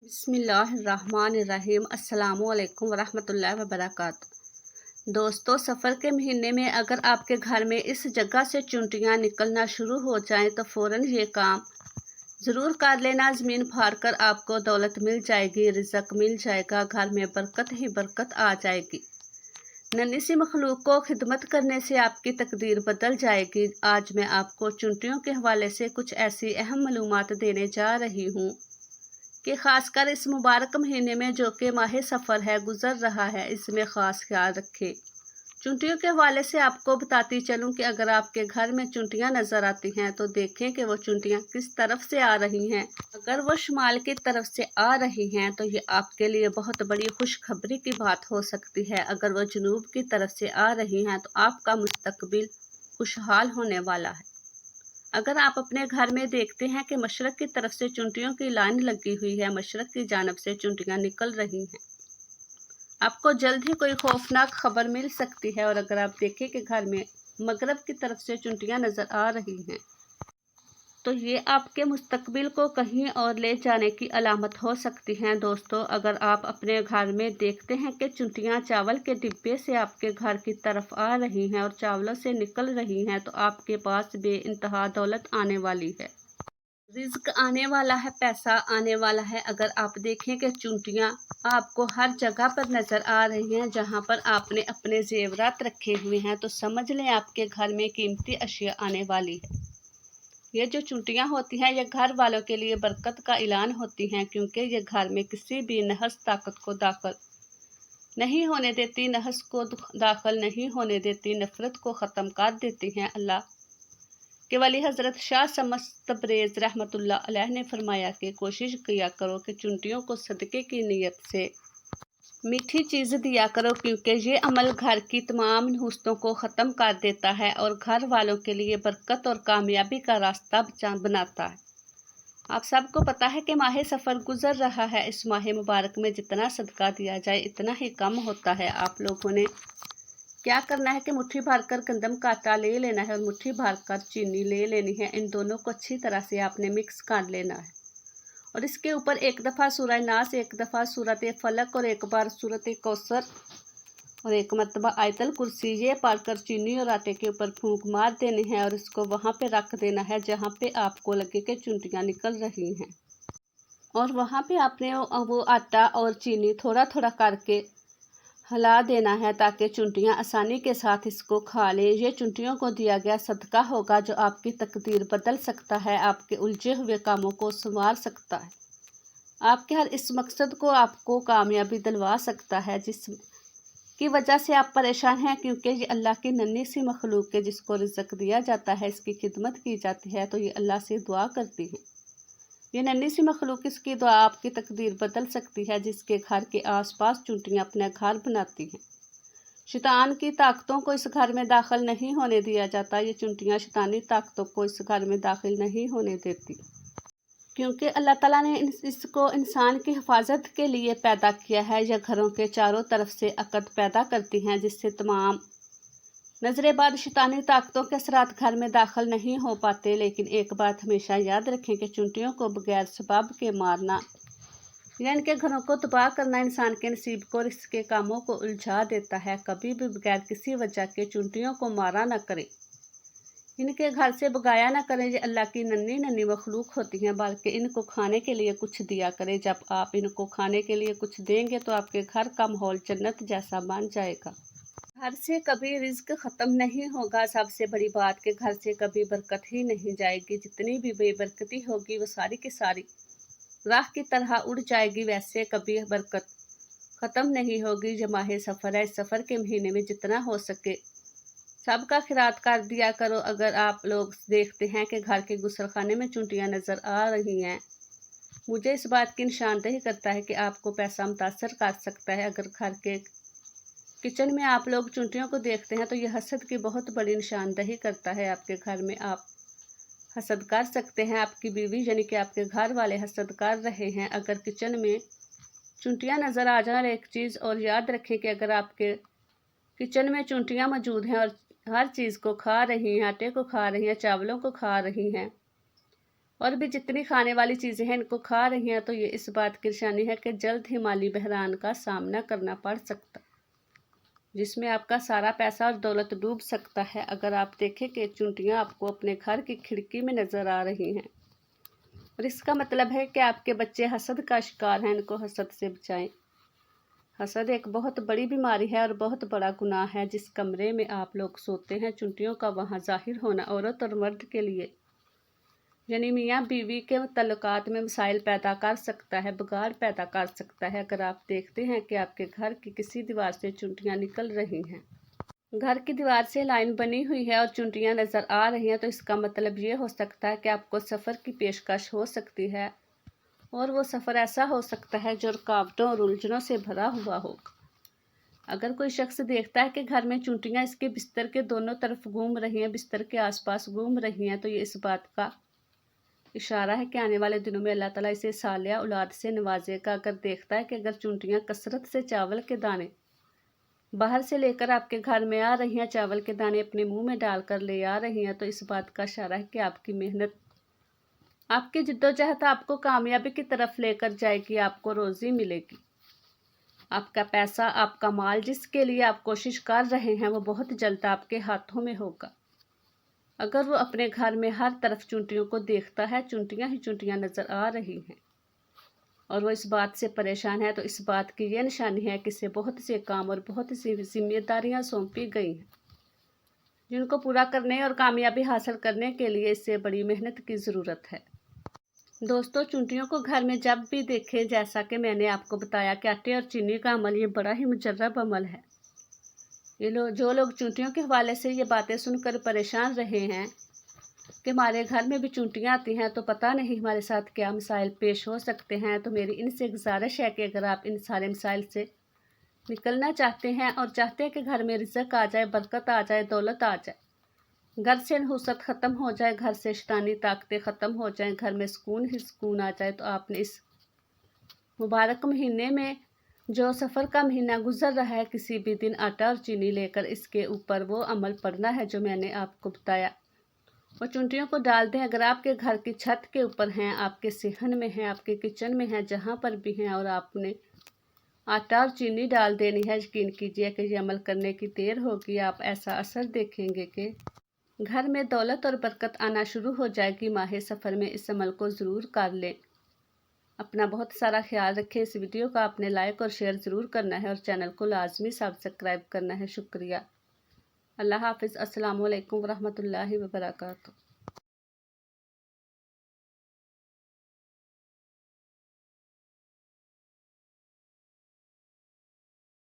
बिस्मिल्लाहिर्रहमानिर्रहीम। अस्सलामुअलैकुम वरहमतुल्लाहि वबरकातुहू। दोस्तों, सफ़र के महीने में अगर आपके घर में इस जगह से चुंटियाँ निकलना शुरू हो जाएं तो फ़ौरन ये काम ज़रूर कर लेना। ज़मीन फाड़ कर आपको दौलत मिल जाएगी, रिज़्क मिल जाएगा, घर में बरकत ही बरकत आ जाएगी। नन्ही सी मखलूक को खिदमत करने से आपकी तकदीर बदल जाएगी। आज मैं आपको चुंटियों के हवाले से कुछ ऐसी अहम मालूमात देने जा रही हूँ कि ख़ासकर इस मुबारक महीने में जो कि माह सफ़र है गुज़र रहा है, इसमें ख़ास ख्याल रखें। चुंटियों के हवाले से आपको बताती चलूं कि अगर आपके घर में चुंटियां नज़र आती हैं तो देखें कि वो चुंटियां किस तरफ से आ रही हैं। अगर वो शुमाल की तरफ से आ रही हैं तो ये आपके लिए बहुत बड़ी खुशखबरी की बात हो सकती है। अगर वो जनूब की तरफ से आ रही हैं तो आपका मुस्तकबिल खुशहाल होने वाला है। अगर आप अपने घर में देखते हैं कि मशरक़ की तरफ से चुंटियों की लाइन लगी हुई है, मशरक़ की जानब से चुंटियां निकल रही हैं, आपको जल्द ही कोई खौफनाक खबर मिल सकती है। और अगर आप देखें कि घर में मगरब की तरफ से चुंटियां नज़र आ रही हैं तो ये आपके मुस्तकबिल को कहीं और ले जाने की अलामत हो सकती हैं। दोस्तों, अगर आप अपने घर में देखते हैं कि चुंटियां चावल के डिब्बे से आपके घर की तरफ आ रही हैं और चावलों से निकल रही हैं तो आपके पास बेइंतहा दौलत आने वाली है, रिज्क आने वाला है, पैसा आने वाला है। अगर आप देखें कि चुंटियां आपको हर जगह पर नज़र आ रही हैं जहां पर आपने अपने जेवरात रखे हुए हैं तो समझ लें आपके घर में कीमती अशिया आने वाली है। ये जो चुंटियां होती हैं ये घर वालों के लिए बरकत का ऐलान होती हैं, क्योंकि ये घर में किसी भी नहस ताकत को दाखिल नहीं होने देती, नहस को दाखिल नहीं होने देती, नफ़रत को ख़त्म कर देती हैं। अल्लाह के वली हज़रत शाह शम्स तबरेज़ रहमतुल्लाह अलैह ने फरमाया कि कोशिश किया करो कि चुंटियों को सदक़े की नीयत से मीठी चीज़ दिया करो, क्योंकि ये अमल घर की तमाम नुहूसतों को ख़त्म कर देता है और घर वालों के लिए बरकत और कामयाबी का रास्ता बनाता है। आप सबको पता है कि माह सफ़र गुज़र रहा है। इस माह मुबारक में जितना सदका दिया जाए इतना ही कम होता है। आप लोगों ने क्या करना है कि मुट्ठी भर कर गंदम का आटा ले लेना है और मुट्ठी भर कर चीनी ले लेनी है। इन दोनों को अच्छी तरह से आपने मिक्स कर लेना है और इसके ऊपर एक दफ़ा सूरह नास, एक दफ़ा सूरत फलक और एक बार सूरत कौसर और एक मरतबा आयतल कुर्सी ये पढ़कर चीनी और आटे के ऊपर फूंक मार देनी है और इसको वहाँ पे रख देना है जहाँ पे आपको लगे कि चुंटियाँ निकल रही हैं। और वहाँ पे आपने वो आटा और चीनी थोड़ा थोड़ा करके हिला देना है ताकि चुंटियाँ आसानी के साथ इसको खा लें। ये चुंटियों को दिया गया सदका होगा जो आपकी तकदीर बदल सकता है, आपके उलझे हुए कामों को संवार सकता है, आपके हर इस मकसद को आपको कामयाबी दिलवा सकता है जिस की वजह से आप परेशान हैं, क्योंकि ये अल्लाह की नन्ही सी मखलूक है जिसको रिज़्क दिया जाता है, इसकी खिदमत की जाती है तो ये अल्लाह से दुआ करती है। ये नन्ही सी मखलूक इसकी दुआ आपकी तकदीर बदल सकती है। जिसके घर के आसपास चुंटियाँ अपना घर बनाती हैं, शैतान की ताकतों को इस घर में दाखिल नहीं होने दिया जाता। ये चुंटियाँ शैतानी ताकतों को इस घर में दाखिल नहीं होने देती, क्योंकि अल्लाह ताला ने इसको इंसान की हिफाजत के लिए पैदा किया है। यह घरों के चारों तरफ से अकद पैदा करती हैं जिससे तमाम नजरेबाद शैतानी ताकतों के असरात घर में दाखिल नहीं हो पाते। लेकिन एक बात हमेशा याद रखें कि चुंटियों को बगैर सबब के मारना या इनके घरों को तबाह करना इंसान के नसीब को और इसके कामों को उलझा देता है। कभी भी बगैर किसी वजह के चुंटियों को मारा न करें, इनके घर से भगाया ना करें। ये अल्लाह की नन्ही नन्ही मखलूक होती हैं, बल्कि इनको खाने के लिए कुछ दिया करें। जब आप इनको खाने के लिए कुछ देंगे तो आपके घर का माहौल जन्नत जैसा बन जाएगा। घर से कभी रिज्क ख़त्म नहीं होगा। सबसे बड़ी बात कि घर से कभी बरकत ही नहीं जाएगी। जितनी भी बेबरकती होगी वो सारी की सारी राख की तरह उड़ जाएगी। वैसे कभी बरकत ख़त्म नहीं होगी। जो माह सफ़र है, इस सफ़र के महीने में जितना हो सके सबका खिरात कर दिया करो। अगर आप लोग देखते हैं कि घर के गुसलखाने में चुंटियाँ नज़र आ रही हैं, मुझे इस बात की निशानदेही करता है कि आपको पैसा मुतासर कर सकता है। अगर घर के किचन में आप लोग चुंटियों को देखते हैं तो यह हसद की बहुत बड़ी निशानदेही करता है। आपके घर में आप हसद कर सकते हैं, आपकी बीवी यानी कि आपके घर वाले हसद कर रहे हैं अगर किचन में चुंटियाँ नज़र आ जाए। एक चीज़ और याद रखें कि अगर आपके किचन में चुंटियाँ मौजूद हैं और हर चीज़ को खा रही हैं, आटे को खा रही हैं, चावलों को खा रही हैं, और भी जितनी खाने वाली चीज़ें हैं इनको खा रही हैं, तो ये इस बात की निशानी है कि जल्द ही माली बहरान का सामना करना पड़ सकता, जिसमें आपका सारा पैसा और दौलत डूब सकता है। अगर आप देखें कि चुनटियाँ आपको अपने घर की खिड़की में नज़र आ रही हैं, और इसका मतलब है कि आपके बच्चे हसद का शिकार हैं, इनको हसद से बचाएं। हसद एक बहुत बड़ी बीमारी है और बहुत बड़ा गुनाह है। जिस कमरे में आप लोग सोते हैं, चुनटियों का वहाँ ज़ाहिर होना औरत और मर्द के लिए, यानी मियाँ बीवी के तल्लुकात में मसाइल पैदा कर सकता है, बिगाड़ पैदा कर सकता है। अगर आप देखते हैं कि आपके घर की किसी दीवार से चुनटियाँ निकल रही हैं, घर की दीवार से लाइन बनी हुई है और चुनटियाँ नज़र आ रही हैं, तो इसका मतलब ये हो सकता है कि आपको सफ़र की पेशकश हो सकती है, और वो सफ़र ऐसा हो सकता है जो रुकावटों और उलझनों से भरा हुआ होगा। अगर कोई शख्स देखता है कि घर में चुनटियाँ इसके बिस्तर के दोनों तरफ घूम रही हैं, बिस्तर के आसपास घूम रही हैं, तो ये इस बात का इशारा है कि आने वाले दिनों में अल्लाह ताला इसे सालिया औलाद से नवाजेगा। अगर देखता है कि अगर चुनटियाँ कसरत से चावल के दाने बाहर से लेकर आपके घर में आ रही हैं, चावल के दाने अपने मुंह में डालकर ले आ रही हैं, तो इस बात का इशारा है कि आपकी मेहनत, आपकी जिद्दोजहद आपको कामयाबी की तरफ लेकर जाएगी, आपको रोज़ी मिलेगी। आपका पैसा, आपका माल, जिसके लिए आप कोशिश कर रहे हैं, वो बहुत जल्द आपके हाथों में होगा। अगर वो अपने घर में हर तरफ चुनटियों को देखता है, चुनटियाँ ही चुनटियाँ नज़र आ रही हैं, और वो इस बात से परेशान है, तो इस बात की ये निशानी है कि इसे बहुत से काम और बहुत सी जिम्मेदारियाँ सौंपी गई हैं, जिनको पूरा करने और कामयाबी हासिल करने के लिए इससे बड़ी मेहनत की ज़रूरत है। दोस्तों, चुनटियों को घर में जब भी देखें, जैसा कि मैंने आपको बताया कि आटे और चीनी का अमल ये बड़ा ही मुजर्रब अमल है। जो लोग चुनटियों के हवाले से ये बातें सुनकर परेशान रहे हैं कि हमारे घर में भी चुनटियाँ आती हैं, तो पता नहीं हमारे साथ क्या मसाइल पेश हो सकते हैं, तो मेरी इनसे गुजारिश है कि अगर आप इन सारे मसाइल से निकलना चाहते हैं और चाहते हैं कि घर में रिज़्क़ आ जाए, बरकत आ जाए, दौलत आ जाए, घर से नहुसत ख़त्म हो जाए, घर से शैतानी ताकतें ख़त्म हो जाएं, घर में सुकून ही सुकून आ जाए, तो आपने इस मुबारक महीने में, जो सफ़र का महीना गुजर रहा है, किसी भी दिन आटा और चीनी लेकर इसके ऊपर वो अमल पड़ना है जो मैंने आपको बताया, और चुनटियों को डाल दें। अगर आपके घर की छत के ऊपर हैं, आपके सेहन में हैं, आपके किचन में हैं, जहाँ पर भी हैं, और आपने आटा और चीनी डाल देनी है, यकीन कीजिए कि ये अमल करने की देर होगी, आप ऐसा असर देखेंगे कि घर में दौलत और बरकत आना शुरू हो जाएगी। माह सफ़र में इस अमल को ज़रूर कर लें। अपना बहुत सारा ख्याल रखें। इस वीडियो को आपने लाइक और शेयर ज़रूर करना है, और चैनल को लाजमी सब्सक्राइब करना है। शुक्रिया। अल्लाह हाफ़िज़। अस्सलामु अलैकुम वरहमतुल्लाहि वबरकातुहू।